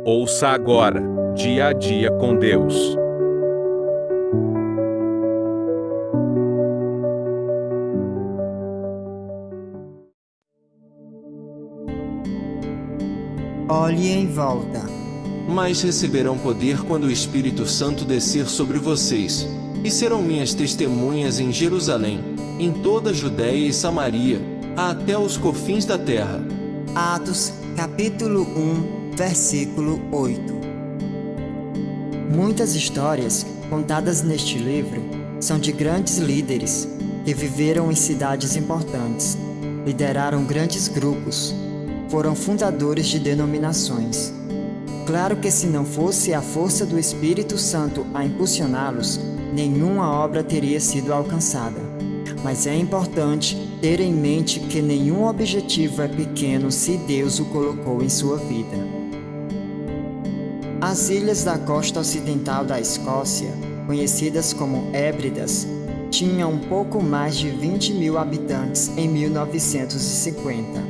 Ouça agora, Dia a Dia com Deus. Olhe em volta. Mas receberão poder quando o Espírito Santo descer sobre vocês, e serão minhas testemunhas em Jerusalém, em toda a Judéia e Samaria, até os confins da terra. Atos, capítulo 1, versículo 8. Muitas histórias contadas neste livro são de grandes líderes que viveram em cidades importantes, lideraram grandes grupos, foram fundadores de denominações. Claro que se não fosse a força do Espírito Santo a impulsioná-los, nenhuma obra teria sido alcançada. Mas é importante ter em mente que nenhum objetivo é pequeno se Deus o colocou em sua vida. As ilhas da costa ocidental da Escócia, conhecidas como Hébridas, tinham um pouco mais de 20 mil habitantes em 1950.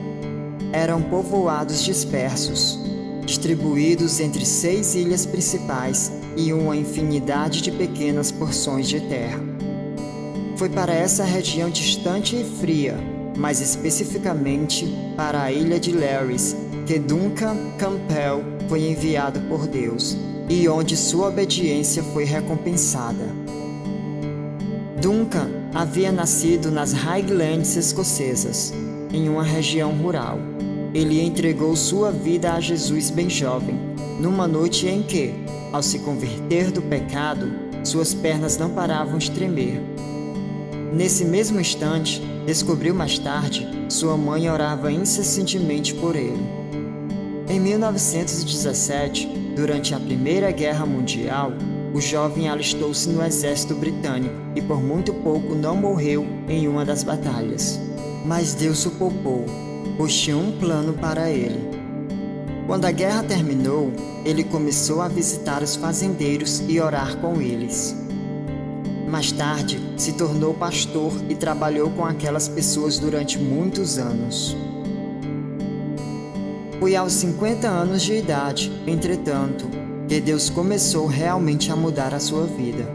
Eram povoados dispersos, distribuídos entre 6 ilhas principais e uma infinidade de pequenas porções de terra. Foi para essa região distante e fria, mais especificamente para a ilha de Larys, que Duncan Campbell foi enviado por Deus, e onde sua obediência foi recompensada. Duncan havia nascido nas Highlands escocesas, em uma região rural. Ele entregou sua vida a Jesus bem jovem, numa noite em que, ao se converter do pecado, suas pernas não paravam de tremer. Nesse mesmo instante, descobriu mais tarde, sua mãe orava incessantemente por ele. Em 1917, durante a Primeira Guerra Mundial, o jovem alistou-se no exército britânico e por muito pouco não morreu em uma das batalhas. Mas Deus o poupou, pois tinha um plano para ele. Quando a guerra terminou, ele começou a visitar os fazendeiros e orar com eles. Mais tarde, se tornou pastor e trabalhou com aquelas pessoas durante muitos anos. Foi aos 50 anos de idade, entretanto, que Deus começou realmente a mudar a sua vida.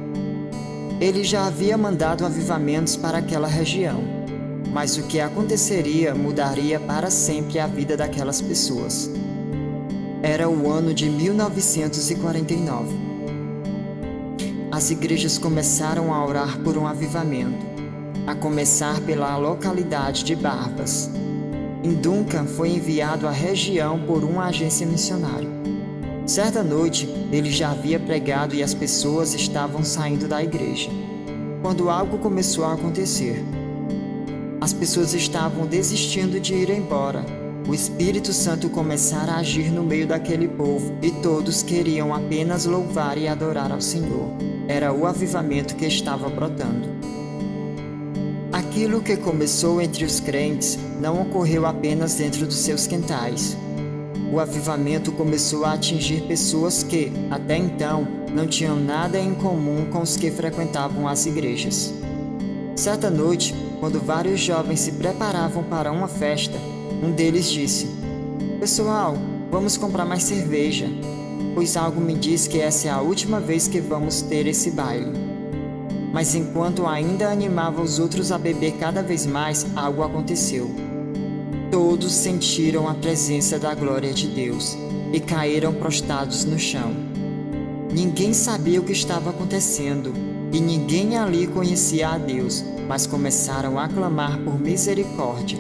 Ele já havia mandado avivamentos para aquela região, mas o que aconteceria mudaria para sempre a vida daquelas pessoas. Era o ano de 1949. As igrejas começaram a orar por um avivamento, a começar pela localidade de Barbas. Em Duncan foi enviado à região por uma agência missionária. Certa noite, ele já havia pregado e as pessoas estavam saindo da igreja, quando algo começou a acontecer. As pessoas estavam desistindo de ir embora. O Espírito Santo começara a agir no meio daquele povo e todos queriam apenas louvar e adorar ao Senhor. Era o avivamento que estava brotando. Aquilo que começou entre os crentes não ocorreu apenas dentro dos seus quintais. O avivamento começou a atingir pessoas que, até então, não tinham nada em comum com os que frequentavam as igrejas. Certa noite, quando vários jovens se preparavam para uma festa, um deles disse: "Pessoal, vamos comprar mais cerveja, pois algo me diz que essa é a última vez que vamos ter esse baile." Mas enquanto ainda animava os outros a beber cada vez mais, algo aconteceu. Todos sentiram a presença da glória de Deus e caíram prostrados no chão. Ninguém sabia o que estava acontecendo e ninguém ali conhecia a Deus, mas começaram a clamar por misericórdia.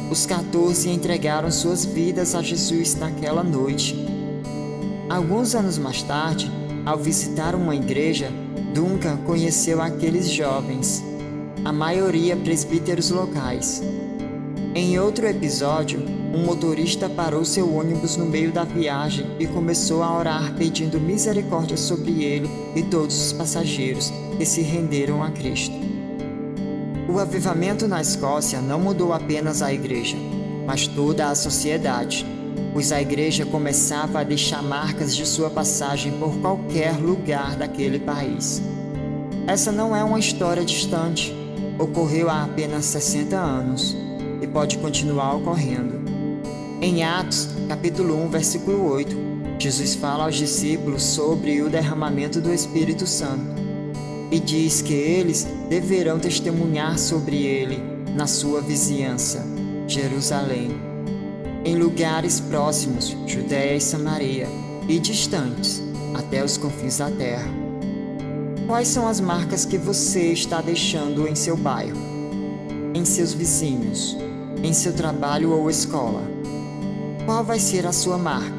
Os 14 entregaram suas vidas a Jesus naquela noite. Alguns anos mais tarde, ao visitar uma igreja, Duncan conheceu aqueles jovens, a maioria presbíteros locais. Em outro episódio, um motorista parou seu ônibus no meio da viagem e começou a orar pedindo misericórdia sobre ele e todos os passageiros que se renderam a Cristo. O avivamento na Escócia não mudou apenas a igreja, mas toda a sociedade, pois a igreja começava a deixar marcas de sua passagem por qualquer lugar daquele país. Essa não é uma história distante, ocorreu há apenas 60 anos e pode continuar ocorrendo. Em Atos, capítulo 1, versículo 8, Jesus fala aos discípulos sobre o derramamento do Espírito Santo e diz que eles deverão testemunhar sobre ele na sua vizinhança, Jerusalém, em lugares próximos, Judéia e Samaria, e distantes, até os confins da terra. Quais são as marcas que você está deixando em seu bairro, em seus vizinhos, em seu trabalho ou escola? Qual vai ser a sua marca?